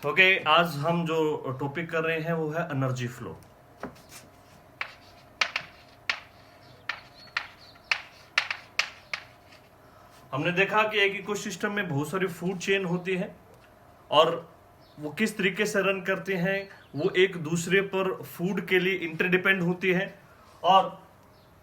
Okay, आज हम जो टॉपिक कर रहे हैं वो है एनर्जी फ्लो। हमने देखा कि एक इकोसिस्टम में बहुत सारी फूड चेन होती है और वो किस तरीके से रन करते हैं, वो एक दूसरे पर फूड के लिए इंटरडिपेंड होती है और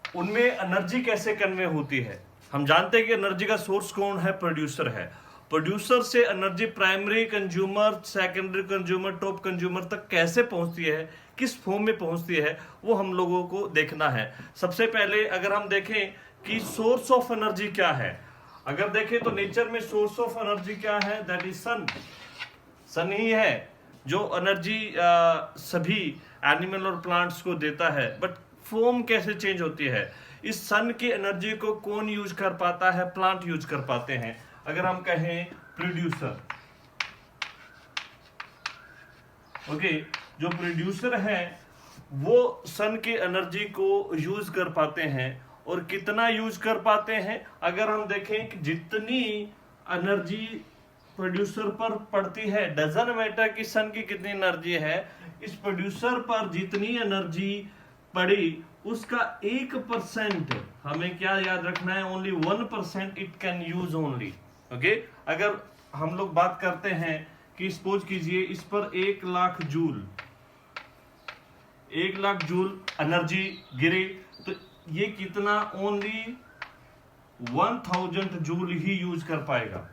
उनमें एनर्जी कैसे कन्वे होती है। हम जानते हैं कि एनर्जी का सोर्स कौन है, प्रोड्यूसर है। प्रोड्यूसर से energy primary consumer, secondary consumer, top consumer तक कैसे पहुंचती है, किस फॉर्म में पहुंचती है, वो हम लोगों को देखना है। सबसे पहले अगर हम देखें कि सोर्स ऑफ एनर्जी क्या है, अगर देखें तो नेचर में सोर्स ऑफ एनर्जी क्या है, दैट इज सन। सन ही है जो एनर्जी सभी एनिमल और प्लांट्स को देता है। बट फॉर्म कैसे चेंज होती है, इस सन की एनर्जी को कौन यूज कर पाता है, प्लांट यूज कर पाते हैं। अगर हम कहें प्रोड्यूसर, ओके, जो प्रोड्यूसर है वो सन की एनर्जी को यूज कर पाते हैं। और कितना यूज कर पाते हैं, अगर हम देखें कि जितनी एनर्जी प्रोड्यूसर पर पड़ती है, डजन मैटर कि सन की कितनी एनर्जी है, इस प्रोड्यूसर पर जितनी एनर्जी पड़ी उसका 1% हमें क्या याद रखना है, only 1% it can use only. Okay, अगर हम लोग बात करते हैं कि सपोज कीजिए इस पर 1,00,000 जूल, 1,00,000 जूल एनर्जी गिरी, तो ये कितना, ओनली 1000 जूल ही यूज कर पाएगा,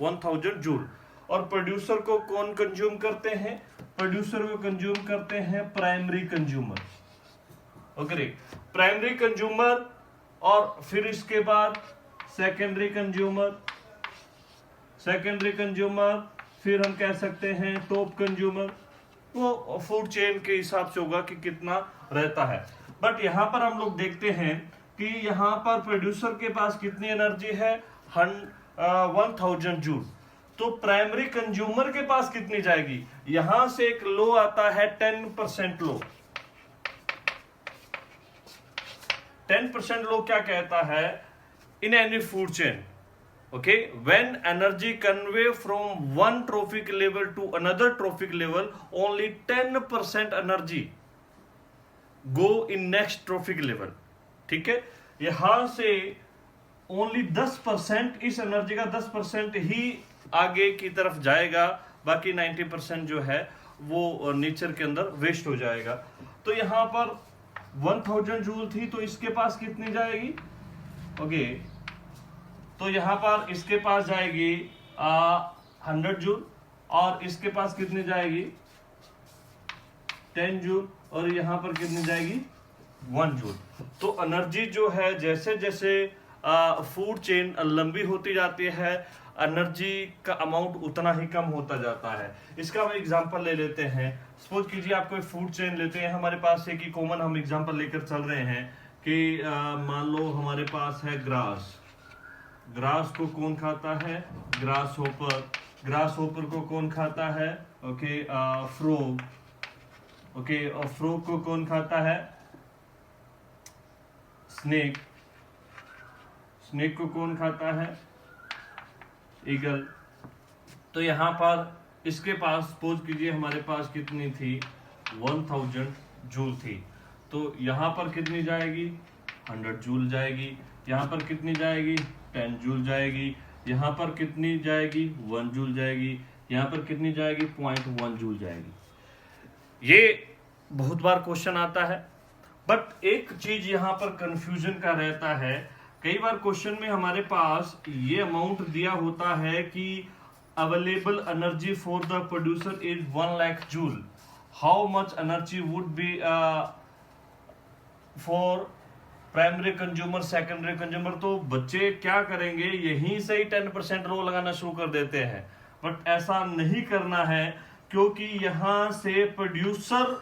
1000 जूल। और प्रोड्यूसर को कौन कंज्यूम करते हैं, प्रोड्यूसर को कंज्यूम करते हैं primary consumer. Okay, primary consumer और फिर इसके बाद सेकेंडरी कंज्यूमर, सेकेंडरी कंज्यूमर, फिर हम कह सकते हैं टॉप कंज्यूमर। वो फूड चेन के हिसाब से होगा कि कितना रहता है। बट यहां पर हम लोग देखते हैं कि यहां पर प्रोड्यूसर के पास कितनी एनर्जी है, 1000 जूल। तो प्राइमरी कंज्यूमर के पास कितनी जाएगी, यहां से एक लो आता है 10% लो। 10% लो क्या कहता है, in any food chain, okay, when energy convey from one trophic level to another trophic level, only 10% energy go in next trophic level। ठीक है, यहां से ओनली 10%, इस एनर्जी का 10% ही आगे की तरफ जाएगा, बाकी 90% जो है वो नेचर के अंदर वेस्ट हो जाएगा। तो यहां पर 1000 जूल थी, तो इसके पास कितनी जाएगी, ओके, तो यहां पर इसके पास जाएगी 100 जूल, और इसके पास कितनी जाएगी 10 जूल, और यहां पर कितनी जाएगी 1 जूल। तो एनर्जी जो है जैसे जैसे फूड चेन लंबी होती जाती है, एनर्जी का अमाउंट उतना ही कम होता जाता है। इसका हम एग्जांपल ले लेते हैं। सपोज कीजिए आप कोई फूड चेन लेते हैं, हमारे पास एक ही कॉमन हम एग्जांपल लेकर चल रहे हैं कि मान लो हमारे पास है ग्रास। ग्रास को कौन खाता है, ग्रास होपर। ग्रास होपर को कौन खाता है, ओके, फ्रॉग। ओके, और फ्रॉग को कौन खाता है, स्नेक। स्नेक को कौन खाता है, ईगल। तो यहां पर इसके पास सपोज कीजिए हमारे पास कितनी थी, 1000 जूल थी। तो यहां पर कितनी जाएगी, 100 जूल जाएगी। यहां पर कितनी जाएगी, 10 जूल जाएगी। यहां पर कितनी जाएगी, 1 जूल जाएगी। यहां पर कितनी जाएगी, 0.1 जूल जाएगी। ये बहुत बार क्वेश्चन आता है, बट एक चीज यहां पर कंफ्यूजन का रहता है। कई बार क्वेश्चन में हमारे पास ये अमाउंट दिया होता है कि available energy for the producer is 1,00,000 joule, how much energy would be for primary consumer, secondary consumer. तो बच्चे क्या करेंगे, यहीं से ही 10% रो लगाना शुरू कर देते हैं। बट ऐसा नहीं करना है, क्योंकि यहां से प्रोड्यूसर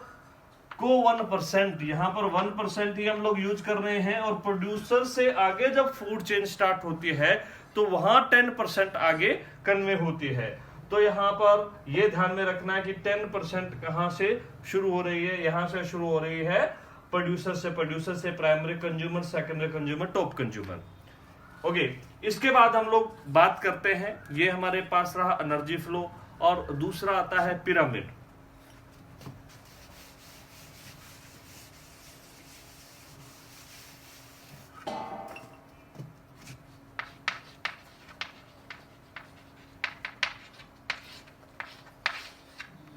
को 1%, यहां पर 1% ही हम लोग यूज कर रहे हैं, और प्रोड्यूसर से आगे जब फूड चेन स्टार्ट होती है तो वहां 10% आगे कन्वे होती है। तो यहां पर यह ध्यान में रखना है कि 10% कहां से शुरू हो रही है, यहां से शुरू हो रही है प्रोड्यूसर से। प्रोड्यूसर से primary consumer, secondary consumer, top consumer. Okay, इसके बाद हम लोग बात करते हैं, ये हमारे पास रहा एनर्जी फ्लो। और दूसरा आता है पिरामिड।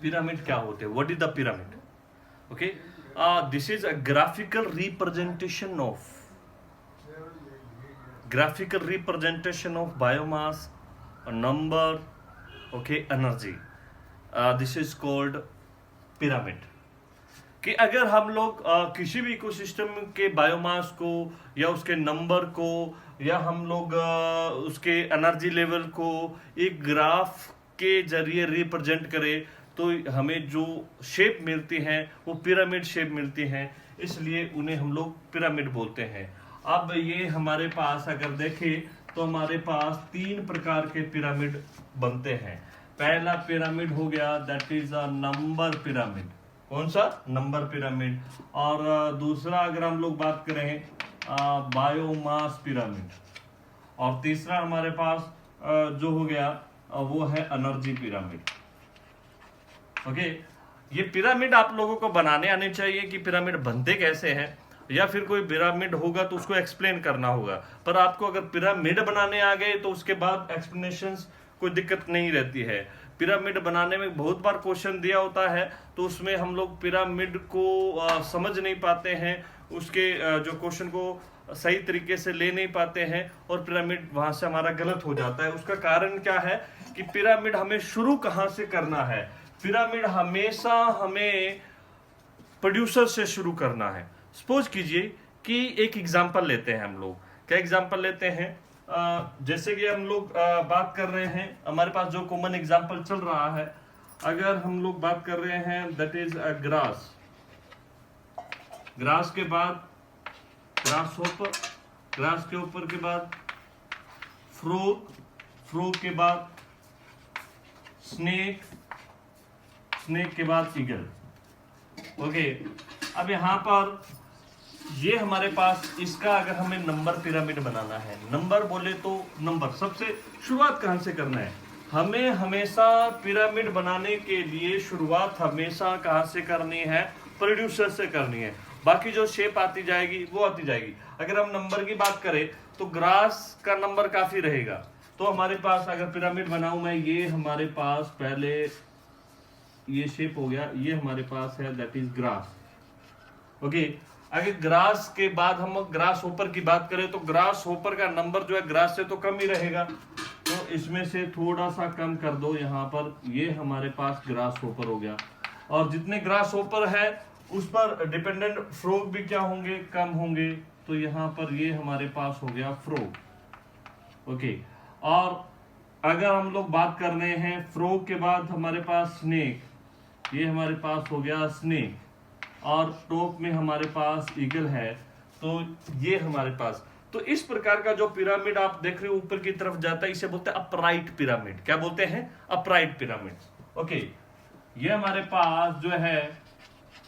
पिरामिड क्या होते हैं? What is the pyramid? Okay, this is a graphical representation of biomass, number, okay, energy. This is called pyramid. कि अगर हम लोग किसी भी इकोसिस्टम के बायोमास को या उसके नंबर को या हम लोग उसके एनर्जी लेवल को एक ग्राफ के जरिए रिप्रेजेंट करें तो हमें जो शेप मिलती है वो पिरामिड शेप मिलती है, इसलिए उन्हें हम लोग पिरामिड बोलते हैं। अब ये हमारे पास अगर देखें तो हमारे पास 3 प्रकार के पिरामिड बनते हैं। पहला पिरामिड हो गया that is a number pyramid. कौन सा? Number pyramid. और दूसरा अगर हम लोग बात करें बायोमास पिरामिड। और तीसरा हमारे पास जो हो गया वो है एनर्जी पिरामिड। ओके, ये पिरामिड आप लोगों को बनाने आने चाहिए कि पिरामिड बनते कैसे हैं, या फिर कोई पिरामिड होगा तो उसको एक्सप्लेन करना होगा। पर आपको अगर पिरामिड बनाने आ गए तो उसके बाद एक्सप्लेनेशंस कोई दिक्कत नहीं रहती है। पिरामिड बनाने में बहुत बार क्वेश्चन दिया होता है तो उसमें हम लोग पिरामिड को समझ नहीं पाते हैं, उसके जो क्वेश्चन को सही तरीके से ले नहीं पाते हैं और पिरामिड वहां से हमारा गलत हो जाता है। उसका कारण क्या है कि पिरामिड हमें शुरू कहां से करना है? पिरामिड हमेशा हमें प्रोड्यूसर से शुरू करना है। सपोज कीजिए कि एक एग्जांपल लेते हैं हम लोग। क्या एग्जांपल लेते हैं? जैसे कि हम लोग बात कर रहे हैं, हमारे पास जो कॉमन एग्जांपल चल रहा है, अगर हम लोग बात कर रहे हैं that is a grass. Grass के बाद ग्रास होपर, ग्रास के ऊपर के बाद फ्रॉग, फ्रॉग के बाद स्नेक, स्नेक के बाद ईगल। ओके, अब यहां पर ये हमारे पास इसका अगर हमें नंबर पिरामिड बनाना है, नंबर बोले तो नंबर सबसे शुरुआत कहां से करना है? हमें हमेशा पिरामिड बनाने के लिए शुरुआत हमेशा कहां से करनी है? प्रोड्यूसर से करनी है। बाकी जो शेप आती जाएगी वो आती जाएगी। अगर हम नंबर की बात करें तो ग्रास का नंबर काफी रहेगा। तो हमारे पास अगर पिरामिड बनाऊं मैं, ये हमारे पास पहले ये शेप हो गया, ये हमारे पास है दैट इज ग्रास। ओके, अगर ग्रास के बाद हम ग्रास होपर की बात करें तो ग्रास होपर का नंबर जो है ग्रास से तो कम ही रहेगा, तो इसमें से थोड़ा सा कम कर दो यहाँ पर, ये हमारे पास ग्रास होपर हो गया। और जितने ग्रास होपर है उस पर डिपेंडेंट फ्रॉग भी क्या होंगे? कम होंगे। तो यहाँ पर ये हमारे पास हो गया फ्रॉग। ओके, और अगर हम लोग बात कर रहे हैं फ्रॉग के बाद हमारे पास स्नेक, ये हमारे पास हो गया स्नेक, और टॉप में हमारे पास ईगल है, तो ये हमारे पास। तो इस प्रकार का जो पिरामिड आप देख रहे हो ऊपर की तरफ जाता है, इसे बोलते हैं अपराइट पिरामिड। क्या बोलते हैं? Upright pyramid. ओके, ये हमारे पास जो है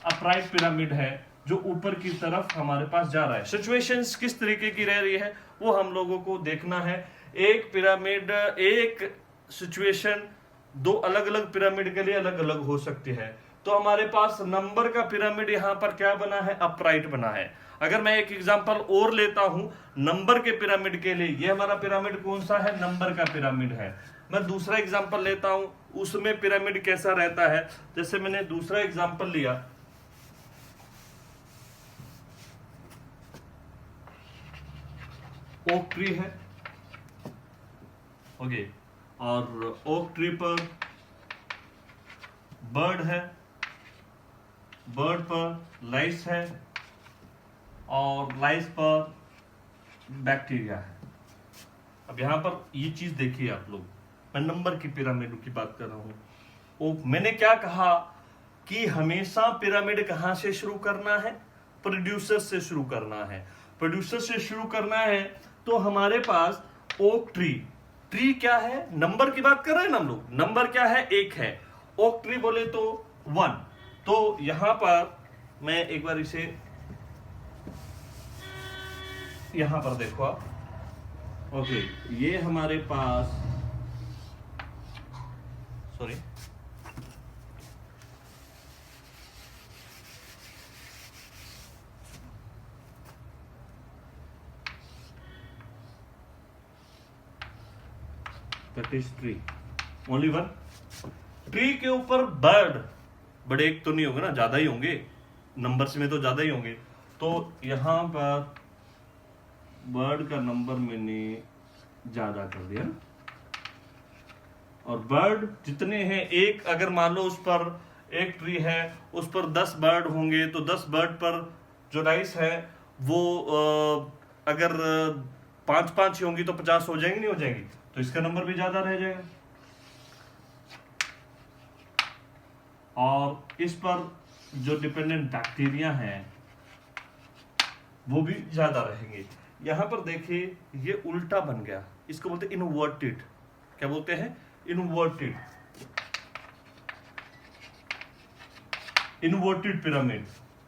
अपराइट पिरामिड है जो ऊपर की तरफ हमारे पास जा रहा है। सिचुएशंस किस तरीके की रह रही है वो हम लोगों को देखना है। एक पिरामिड, एक सिचुएशन दो अलग अलग पिरामिड के लिए अलग अलग हो सकती है। तो हमारे पास नंबर का पिरामिड यहाँ पर क्या बना है? अपराइट बना है। अगर मैं एक एग्जांपल और लेता हूं नंबर के पिरामिड के लिए, ये हमारा पिरामिड कौन सा है? नंबर का पिरामिड है। मैं दूसरा एग्जांपल लेता हूं, उसमें पिरामिड कैसा रहता है? जैसे मैंने दूसरा एग्जांपल लिया, ओक ट्री है। ओके, और ओक ट्री पर बर्ड है, बर्ड पर लाइस है, और लाइस पर बैक्टीरिया है। अब यहां पर ये चीज देखिए आप लोग, मैं नंबर की पिरामिड की बात कर रहा हूं। मैंने क्या कहा कि हमेशा पिरामिड कहां से शुरू करना है? प्रोड्यूसर से शुरू करना है। प्रोड्यूसर से शुरू करना है तो हमारे पास ओक ट्री, ट्री क्या है? नंबर की बात कर रहे हैं ना हम लोग, नंबर क्या है? एक है। ओक ट्री बोले तो 1। तो यहां पर मैं एक बार इसे यहां पर देखो आप। ओके, ये हमारे पास sorry, that is tree, only one. Tree के ऊपर बर्ड, बड़े एक तो नहीं होंगे ना, ज्यादा ही होंगे, नंबर्स में तो ज्यादा ही होंगे, तो यहां पर बर्ड का नंबर मैंने ज्यादा कर दिया ना। और बर्ड जितने हैं, एक अगर मान लो उस पर एक ट्री है, उस पर 10 बर्ड होंगे, तो 10 बर्ड पर जो राइस है वो अगर 5-5 ही होंगी तो 50 हो जाएंगी, नहीं हो जाएंगी, तो इसका नंबर भी ज्यादा रह जाएगा। और इस पर जो डिपेंडेंट बैक्टीरिया हैं वो भी ज्यादा रहेंगे। यहां पर देखिए ये उल्टा बन गया, इसको बोलते हैं इनवर्टेड। क्या बोलते हैं? Inverted, inverted pyramid.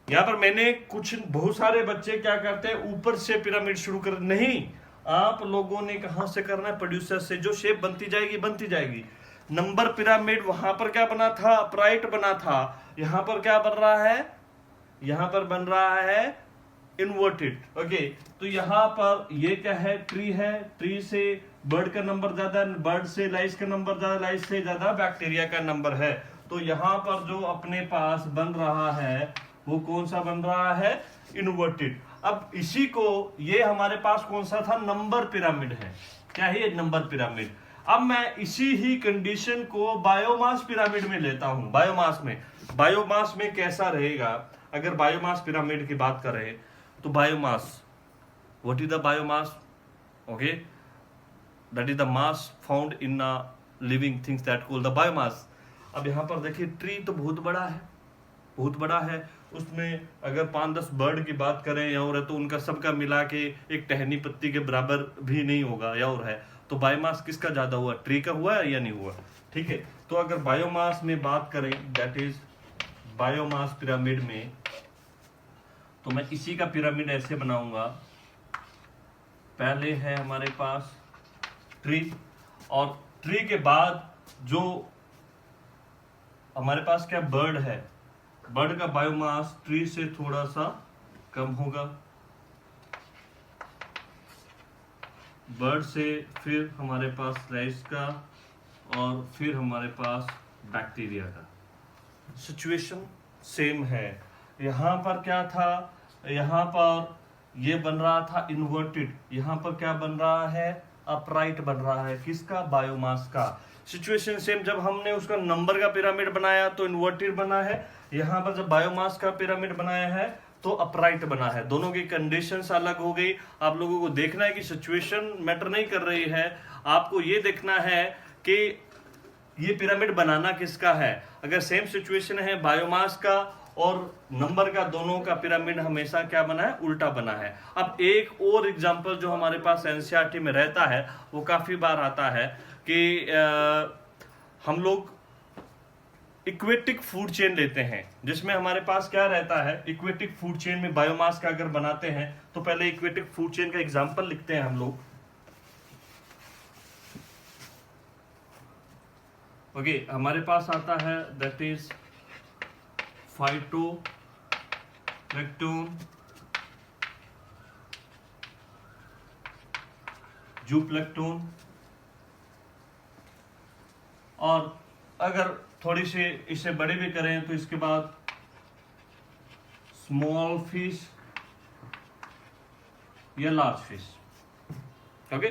यहां पर मैंने कुछ बहुत सारे बच्चे क्या करते हैं, ऊपर से पिरामिड शुरू कर, नहीं, आप लोगों ने कहां से करना है, प्रोड्यूसर से। जो शेप बनती जाएगी बनती जाएगी। नंबर पिरामिड वहां पर क्या बना था, अपराइट बना था, यहां पर क्या बन रहा है, यहां पर बन रहा है इनवर्टेड। ओके, तो यहां पर ये क्या है, ट्री है, ट्री से बर्ड का नंबर ज्यादा, बर्ड से लाइस का नंबर ज्यादा, लाइस से ज्यादा बैक्टीरिया का नंबर है। तो यहां पर जो अपने पास बन रहा है वो कौन सा बन रहा है, इनवर्टेड। अब इसी को, ये हमारे पास कौन सा था, नंबर पिरामिड है। क्या है ये, नंबर पिरामिड। अब मैं इसी ही कंडीशन को बायोमास पिरामिड में लेता हूं। बायोमास में कैसा रहेगा, अगर बायोमास पिरामिड की बात करें तो biomass, what is the biomass? Okay, that is the mass found in living things that called the biomass. अब यहां पर देखिए ट्री तो बहुत बड़ा है, बहुत बड़ा है, उसमें अगर 5-10 बर्ड की बात करें या और है तो उनका सबका मिला के एक टहनी पत्ती के बराबर भी नहीं होगा, या और है। तो बायोमास किसका ज्यादा हुआ, ट्री का हुआ या नहीं हुआ? ठीक है, तो अगर बायोमास में बात करें, दैट इज बायोमास पिरामिड में, तो मैं इसी का पिरामिड ऐसे बनाऊंगा। पहले है हमारे पास ट्री, और ट्री के बाद जो हमारे पास क्या, बर्ड है। बर्ड का बायोमास ट्री से थोड़ा सा कम होगा, बर्ड से फिर हमारे पास राइस का, और फिर हमारे पास बैक्टीरिया का। सिचुएशन सेम है। यहां पर क्या था, यहां पर ये बन रहा था इन्वर्टेड, यहां पर क्या बन रहा है, अपराइट बन रहा है। किसका, बायोमास का। सिचुएशन सेम, जब हमने उसका नंबर का पिरामिड बनाया तो इन्वर्टेड बना है, यहां पर जब बायोमास का पिरामिड बनाया है तो अपराइट बना है। दोनों की कंडीशंस अलग हो गई। आप लोगों को देखना है कि सिचुएशन मैटर नहीं कर रही है, आपको ये देखना है कि ये पिरामिड बनाना किसका है। अगर सेम सिचुएशन है बायोमास का और नंबर का, दोनों का पिरामिड हमेशा क्या बना है, उल्टा बना है। अब एक और एग्जांपल जो हमारे पास एनसीईआरटी में रहता है, वो काफी बार आता है कि हम लोग इक्वेटिक फूड चेन लेते हैं, जिसमें हमारे पास क्या रहता है, इक्वेटिक फूड चेन में बायोमास का अगर बनाते हैं तो पहले इक्वेटिक फूड चेन का एग्जांपल लिखते हैं हम लोग। ओके, हमारे पास आता है दैट इज फाइटोप्लैंक्टन, जूप्लैंक्टन, और अगर थोड़ी सी इसे बड़े भी करें तो इसके बाद स्मॉल फिश या लार्ज फिश। ओके,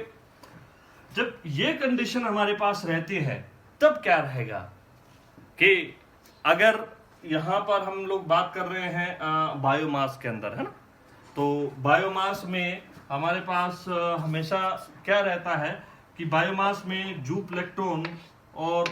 जब ये कंडीशन हमारे पास रहती है तब क्या रहेगा कि अगर यहां पर हम लोग बात कर रहे हैं बायोमास के अंदर, है ना, तो बायोमास में हमारे पास हमेशा क्या रहता है कि बायोमास में जूप्लैंक्टन और